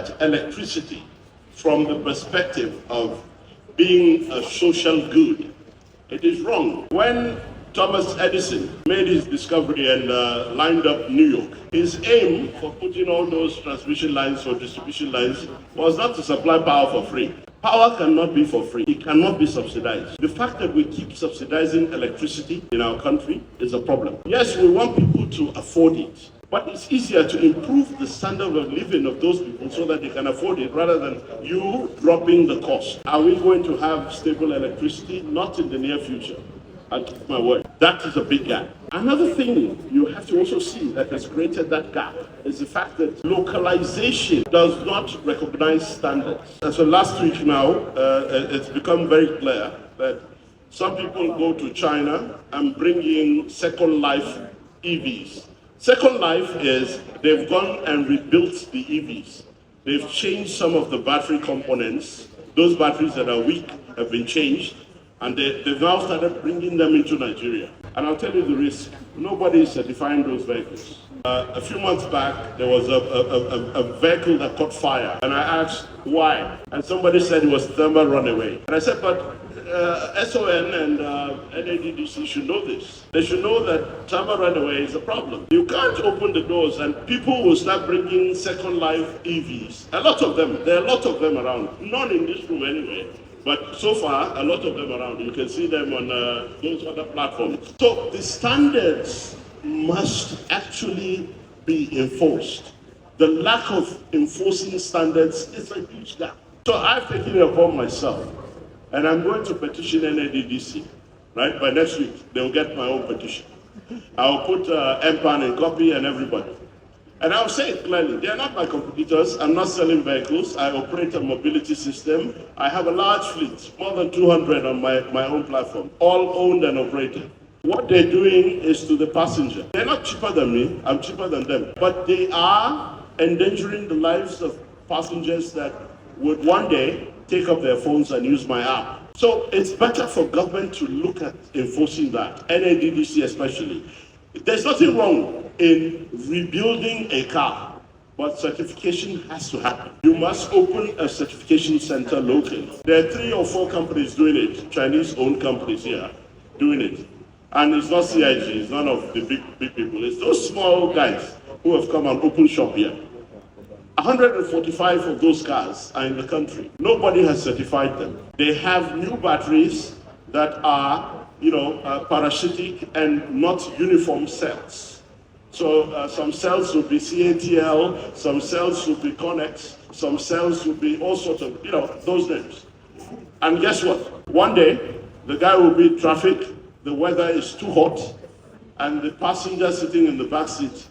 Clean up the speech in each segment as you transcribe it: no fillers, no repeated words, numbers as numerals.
at electricity from the perspective of being a social good, it is wrong. When Thomas Edison made his discovery and lined up New York, his aim for putting all those transmission lines or distribution lines was not to supply power for free. Power cannot be for free. It cannot be subsidized. The fact that we keep subsidizing electricity in our country is a problem. Yes, we want people to afford it, but it's easier to improve the standard of living of those people so that they can afford it rather than you dropping the cost. Are we going to have stable electricity? Not in the near future. I'll keep my word. That is a big gap. Another thing you have to also see that has created that gap is the fact that localization does not recognize standards. And so last week now, it's become very clear that some people go to China and bring in Second Life EVs. Second Life is they've gone and rebuilt the EVs. They've changed some of the battery components. Those batteries that are weak have been changed. And they've now started bringing them into Nigeria. And I'll tell you the risk. Nobody is certifying those vehicles. A few months back, there was a vehicle that caught fire. And I asked why. And somebody said it was thermal runaway. And I said, but SON and NADDC should know this. They should know that thermal runaway is a problem. You can't open the doors and people will start bringing Second Life EVs. A lot of them. There are a lot of them around. None in this room anyway. But so far, a lot of them around. You can see them on those other platforms. So the standards must actually be enforced. The lack of enforcing standards is a huge gap. So I've taken it upon myself, and I'm going to petition NADDC. Right? By next week, they'll get my own petition. I'll put MPAN in copy and everybody. And I'll say it clearly, they are not my competitors. I'm not selling vehicles. I operate a mobility system. I have a large fleet, more than 200 on my own platform, all owned and operated. What they're doing is to the passenger. They're not cheaper than me, I'm cheaper than them. But they are endangering the lives of passengers that would one day take up their phones and use my app. So it's better for government to look at enforcing that, NADDC especially. There's nothing wrong in rebuilding a car, but certification has to happen. You must open a certification center locally. There are 3 or 4 companies doing it, Chinese-owned companies here doing it. And it's not CIG, it's none of the big people. It's those small guys who have come and opened shop here. 145 of those cars are in the country. Nobody has certified them. They have new batteries that are parasitic and not uniform cells. So some cells will be CATL, some cells will be Connex, some cells will be all sorts of, those names. And guess what? One day, the guy will be in traffic, the weather is too hot, and the passenger sitting in the back seat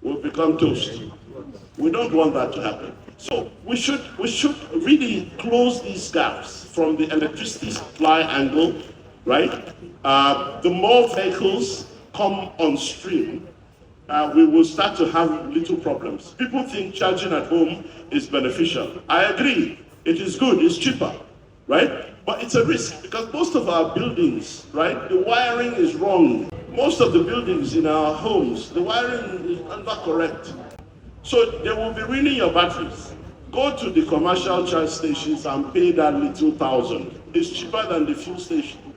will become toast. We don't want that to happen. So we should really close these gaps from the electricity supply angle, right? The more vehicles come on stream, we will start to have little problems. People think charging at home is beneficial. I agree, it is good, it's cheaper, right? But it's a risk because most of our buildings, right, the wiring is wrong. Most of the buildings in our homes, the wiring is not correct. So they will be ruining your batteries. Go to the commercial charge stations and pay that little $1,000. It's cheaper than the fuel station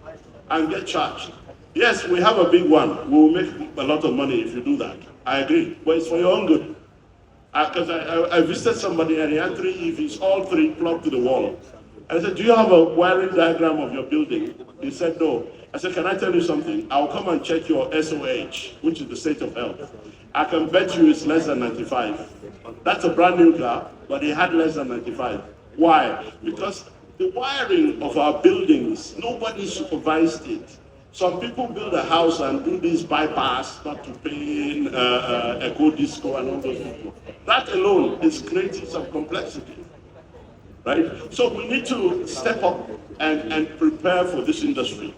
and get charged. Yes, we have a big one. We will make a lot of money if you do that. I agree, but it's for your own good. Because I visited somebody and he had 3 EVs, all 3 plugged to the wall. I said, do you have a wiring diagram of your building? He said, no. I said, can I tell you something? I'll come and check your SOH, which is the state of health. I can bet you it's less than 95. That's a brand new car, but he had less than 95. Why? Because the wiring of our buildings, nobody supervised it. Some people build a house and do this bypass, not to pay in echo disco and all those people. That alone is creating some complexity, right? So we need to step up and prepare for this industry.